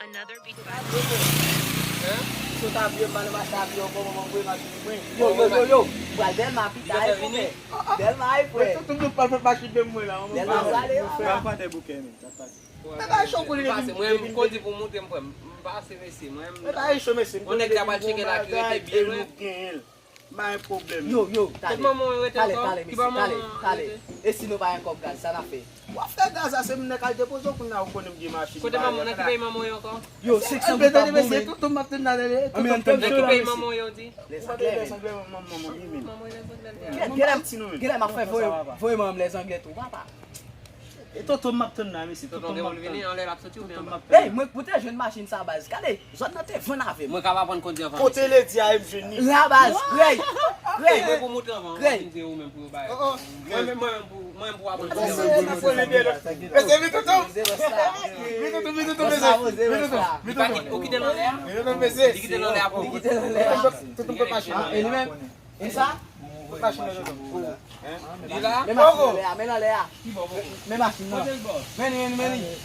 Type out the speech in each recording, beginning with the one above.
Another beatbox. So ta vieux man ma ta vieux bon mon boy ma yo. Well del ma pita ai fome. Del ma ai foi. Tu não pode baixar bem muito lá. Del ma sale. Vai fazer buquê, né? Tá choco ele. Mwen kodi pou monte mwen, mpase mesi, mwen Tá aí, show me sim. On é que trabalha cheguei lá, que eu te vi, né? Mas é problema. Yo, tale. Tout maman ou ete Tale, encore? tale, Ki mesi, ba tale, maman? tale. E si nou ba yon kop gaz, sa na fe. O after das a semana que depois eu não conheço de machine. Kote maman, nan ki bay maman yo encore? Yo, 600 Você buta deve boum. ser tudo matando nada ali. Nan ki bay maman yo di? Les Anglais, anglais. maman. Maman yo nan Gele ma fe voye mam les anglais tou, papa. E tô matando na mesi. Ton de ou vini, an lè rap soti ou bien? Hey, mwen pote jwen machine sa baz. Kade, zot nan te fon ave. Mwen ka pa pon konti avan. Côté les dia jeune. La baz, grey. Mwen pou monte avan, Grey. konti ou men pou bay. Mwen pou apon konti Você avan. não foi líder. Você viu tudo? Zero star. Viu tudo, Zero star. Ou ki te nan lè? Viu mesmo. Di ki te nan lè apon? Ki te nan lè. Tudo pra machine. E li men, e sa? Machine. Di la? Men machine le a, men le a. Men machine nan. Meni.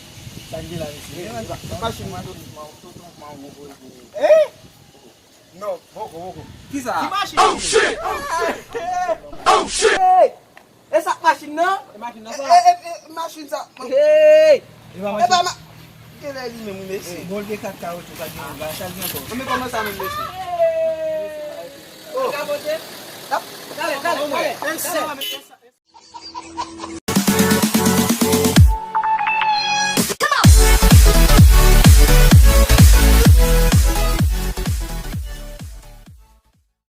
Machine. Eh? Não, vou. Ki sa? Oh shit! Oh shit! Hey! E sak machine nan? Machine ça. Hey! Eh bah ma. Quel est lui même messi? Bol de cacao tu vas dire, va changer encore. On me commence à me messi. Oh! Kale.